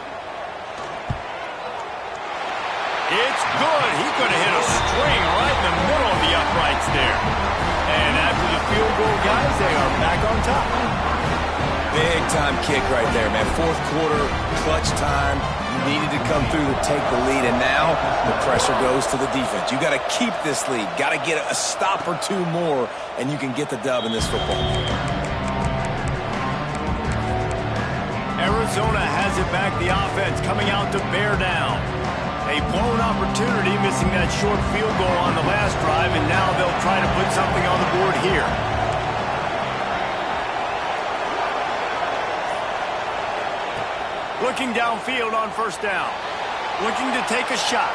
It's good. He could have hit a string right in the middle of the uprights there. And after the field goal, guys, they are back on top. Big time kick right there, man. 4th quarter, clutch time. You needed to come through to take the lead, and now the pressure goes to the defense. You got to keep this lead. Got to get a stop or two more, and you can get the dub in this football game. Arizona has it back. The offense coming out to bear down. A blown opportunity, missing that short field goal on the last drive, and now they'll try to put something on the board here. Looking downfield on 1st down. Looking to take a shot.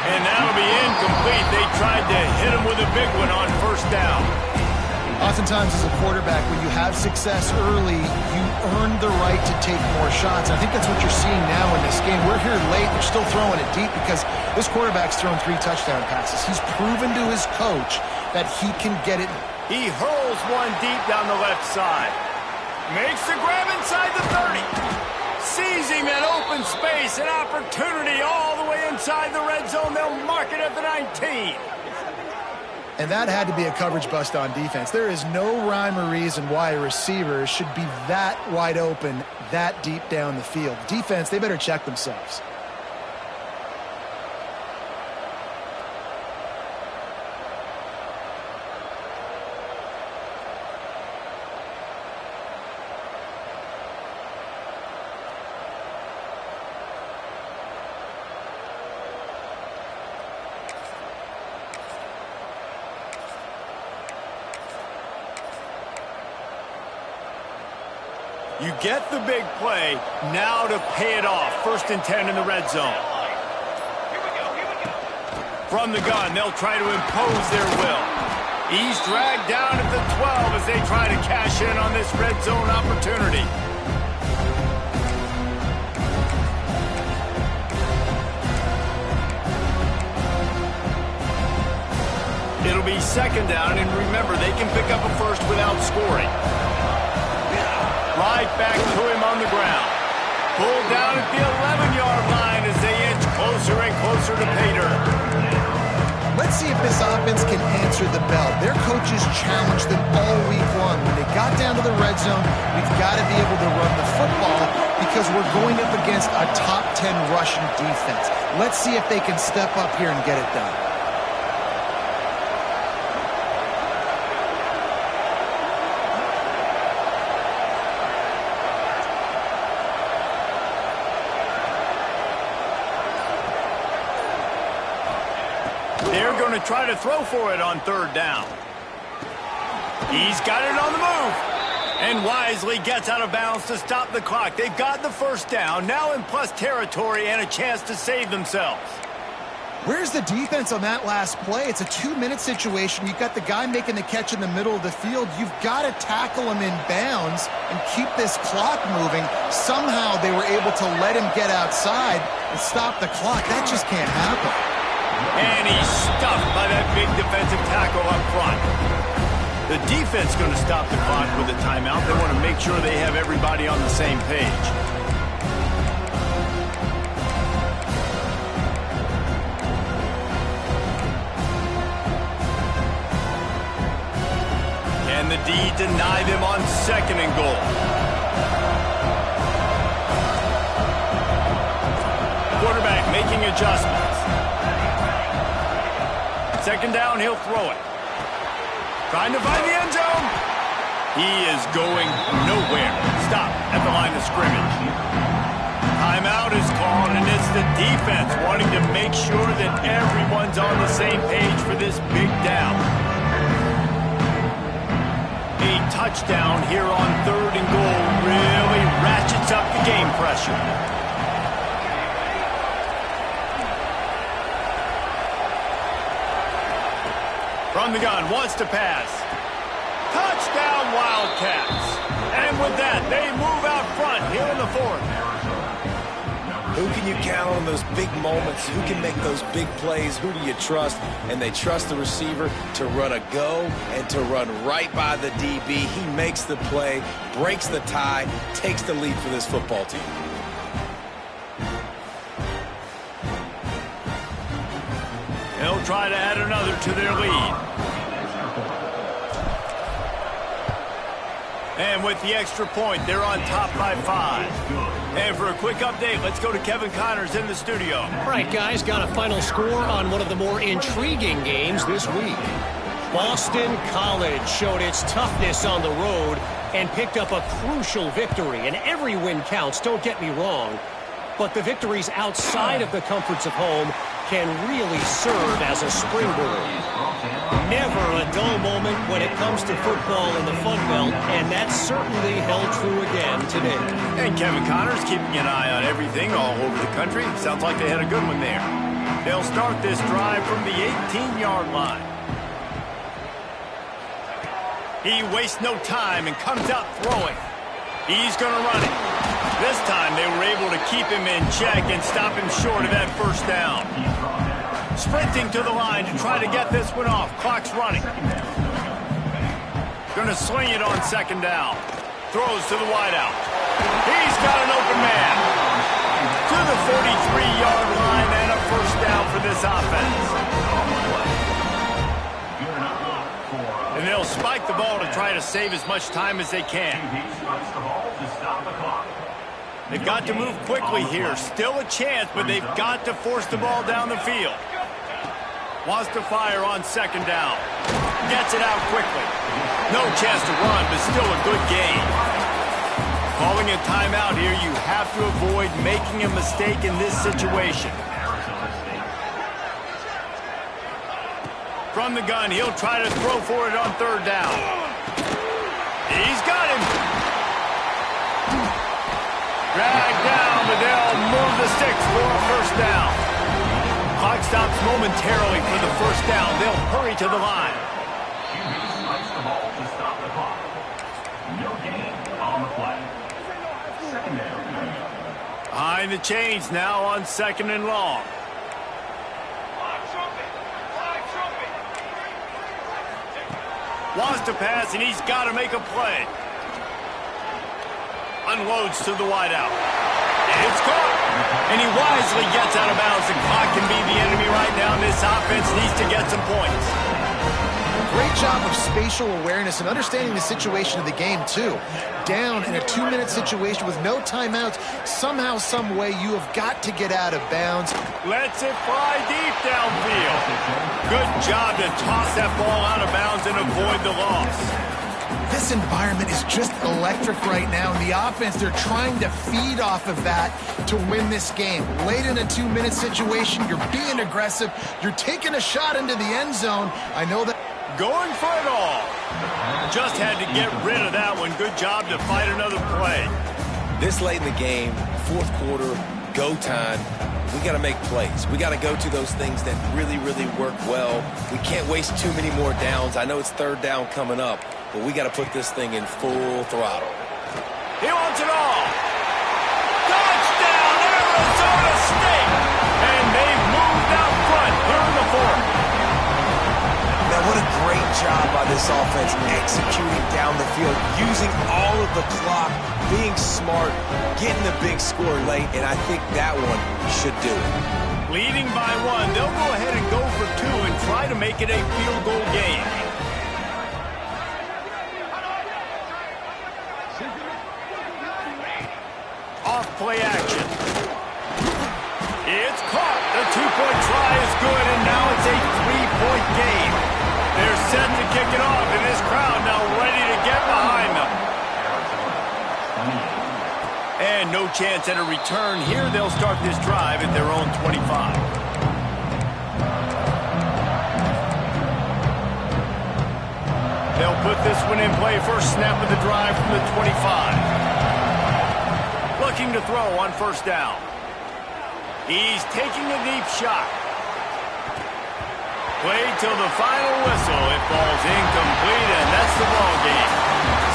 And that'll be incomplete. They tried to hit him with a big one on 1st down. Oftentimes as a quarterback, when you have success early, you earn the right to take more shots. I think that's what you're seeing now in this game. We're here late. They're still throwing it deep because this quarterback's thrown 3 touchdown passes. He's proven to his coach that he can get it. He hurls one deep down the left side. Makes the grab inside the 30. Seizing that open space, an opportunity all the way inside the red zone. They'll mark it at the 19. And that had to be a coverage bust on defense. There is no rhyme or reason why a receiver should be that wide open, that deep down the field. Defense, they better check themselves. You get the big play, now to pay it off. 1st and 10 in the red zone. From the gun, they'll try to impose their will. He's dragged down at the 12 as they try to cash in on this red zone opportunity. It'll be 2nd down, and remember, they can pick up a first without scoring. Right back to him on the ground. Pulled down at the 11-yard line as they inch closer and closer to pay dirt. Let's see if this offense can answer the bell. Their coaches challenged them all week long. When they got down to the red zone, we've got to be able to run the football because we're going up against a top 10 rushing defense. Let's see if they can step up here and get it done. They're going to try to throw for it on 3rd down. He's got it on the move. And wisely gets out of bounds to stop the clock. They've got the first down, now in plus territory and a chance to save themselves. Where's the defense on that last play? It's a 2-minute situation. You've got the guy making the catch in the middle of the field. You've got to tackle him in bounds and keep this clock moving. Somehow they were able to let him get outside and stop the clock. That just can't happen. And he's stuffed by that big defensive tackle up front. The defense going to stop the clock with a timeout. They want to make sure they have everybody on the same page. Can the D deny them on 2nd and goal? Quarterback making adjustments. 2nd down, he'll throw it. Trying to find the end zone. He is going nowhere. Stop at the line of scrimmage. Timeout is called, and it's the defense wanting to make sure that everyone's on the same page for this big down. A touchdown here on 3rd and goal really ratchets up the game pressure. From the gun, wants to pass. Touchdown, Wildcats. And with that, they move out front here in the 4th. Who can you count on those big moments? Who can make those big plays? Who do you trust? And they trust the receiver to run a go and to run right by the DB. He makes the play, breaks the tie, takes the lead for this football team. They'll try to add another to their lead. And with the extra point, they're on top by 5. And for a quick update, let's go to Kevin Connors in the studio. All right, guys, got a final score on one of the more intriguing games this week. Boston College showed its toughness on the road and picked up a crucial victory. And every win counts, don't get me wrong. But the victories outside of the comforts of home can really serve as a springboard. Never a dull moment when it comes to football in the Fun Belt, and that certainly held true again today. And Kevin Connors keeping an eye on everything all over the country. Sounds like they had a good one there. They'll start this drive from the 18-yard line. He wastes no time and comes out throwing. He's going to run it. This time they were able to keep him in check and stop him short of that first down. Sprinting to the line to try to get this one off. Clock's running. Going to swing it on 2nd down. Throws to the wideout. He's got an open man. To the 43-yard line and a first down for this offense. And they'll spike the ball to try to save as much time as they can. They've got to move quickly here. Still a chance, but they've got to force the ball down the field. Wants to fire on 2nd down. Gets it out quickly. No chance to run, but still a good gain. Calling a timeout here, you have to avoid making a mistake in this situation. From the gun, he'll try to throw for it on 3rd down. He's got him. Dragged down, but they'll move the sticks for a first down. Clock stops momentarily for the first down. They'll hurry to the line. Behind the chains now on 2nd and long. Wants to pass, and he's got to make a play. Unloads to the wideout. It's caught. And he wisely gets out of bounds. The clock can be the enemy right now. This offense needs to get some points. Great job of spatial awareness and understanding the situation of the game, too. Down in a 2-minute situation with no timeouts, somehow, some way, you have got to get out of bounds. Lets it fly deep downfield. Good job to toss that ball out of bounds and avoid the loss. This environment is just electric right now, and the offense, they're trying to feed off of that to win this game. Late in a 2-minute situation, you're being aggressive, you're taking a shot into the end zone. I know that. Going for it all. Just had to get rid of that one. Good job to fight another play. This late in the game, fourth quarter, go time, we got to make plays. We got to go to those things that really, really work well. We can't waste too many more downs. I know it's third down coming up, but we got to put this thing in full throttle. He wants it all. Touchdown, Arizona State. And they've moved out front here in the fourth. Man, what a great job by this offense executing down the field, using all of the clock, being smart, getting the big score late, and I think that one should do it. Leading by one, they'll go ahead and go for two and try to make it a field goal game. Off play action. It's caught. The two-point try is good, and now it's a three-point game. They're set to kick it off, and this crowd now ready to get behind them. And no chance at a return here. They'll start this drive at their own 25. They'll put this one in play. First snap of the drive from the 25. Looking to throw on first down. He's taking a deep shot. Played till the final whistle. It falls incomplete, and that's the ball game.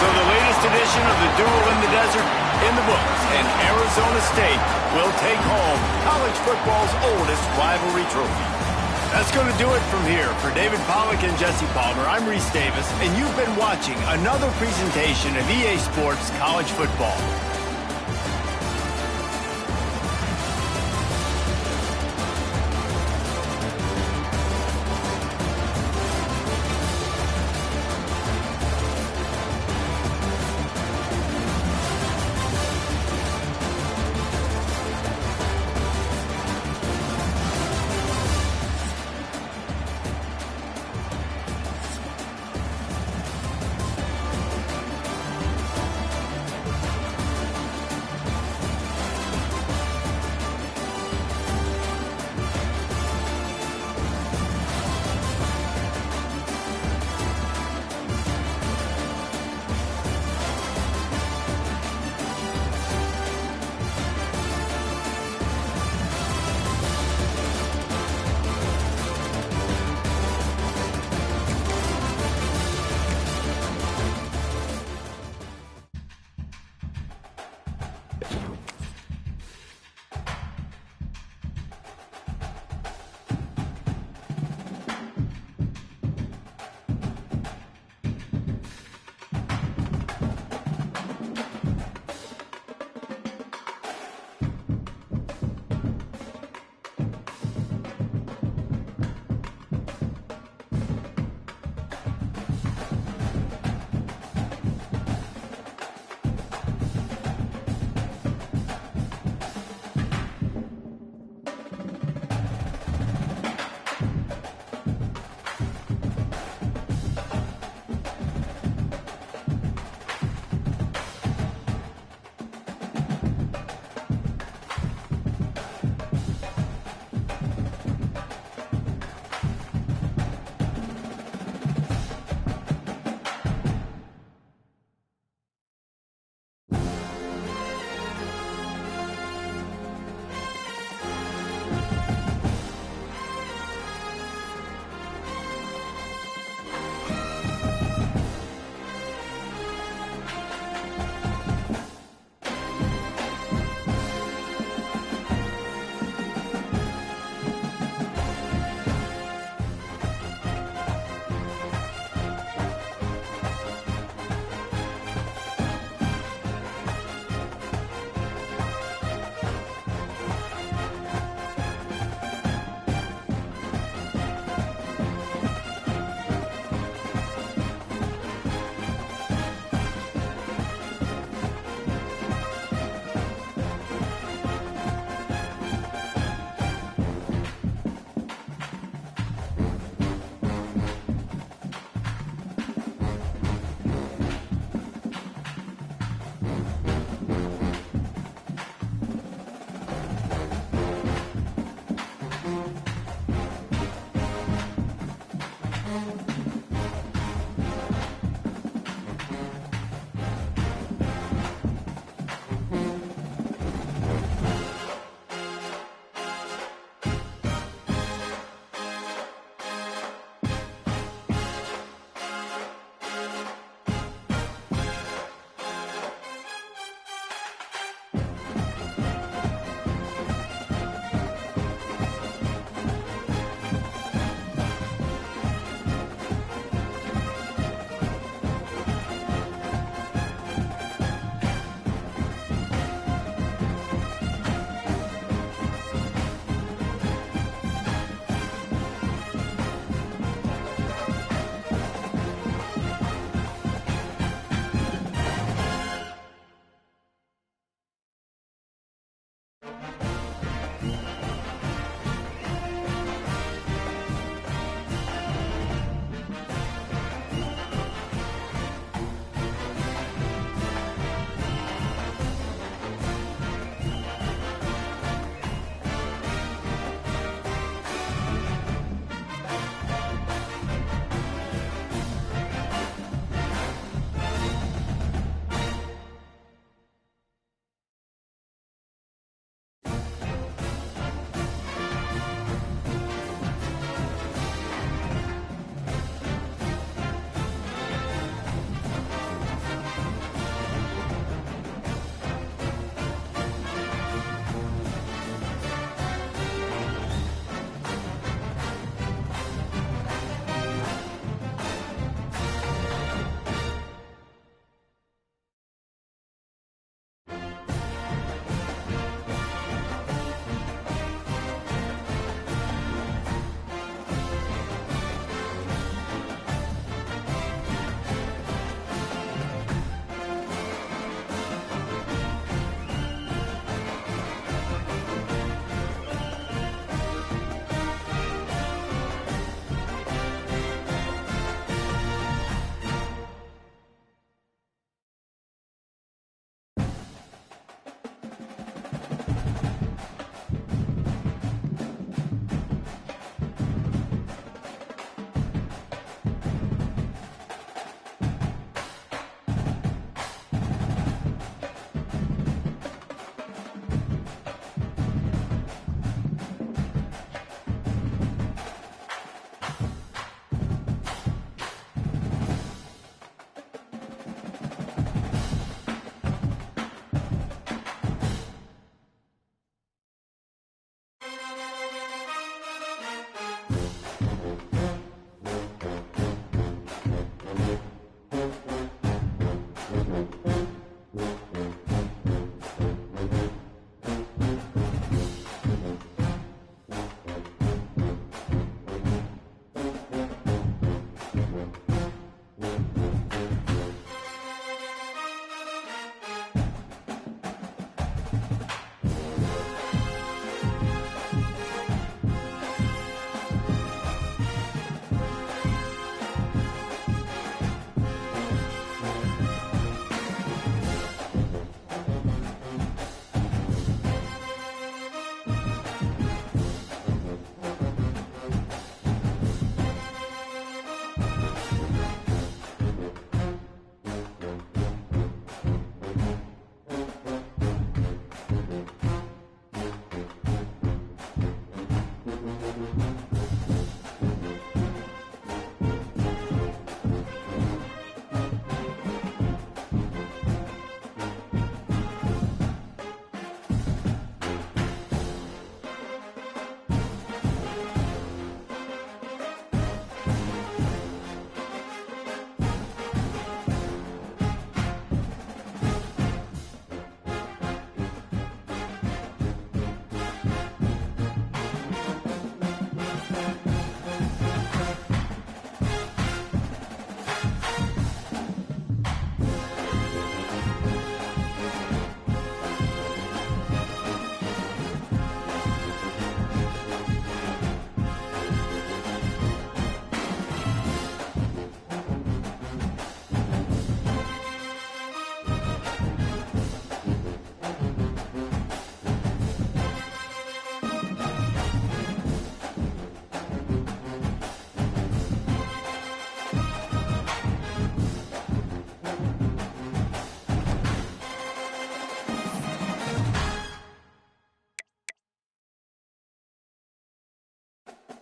So the latest edition of the Duel in the Desert in the books, and Arizona State will take home college football's oldest rivalry trophy. That's going to do it from here. For David Pollack and Jesse Palmer, I'm Reese Davis, and you've been watching another presentation of EA Sports College Football.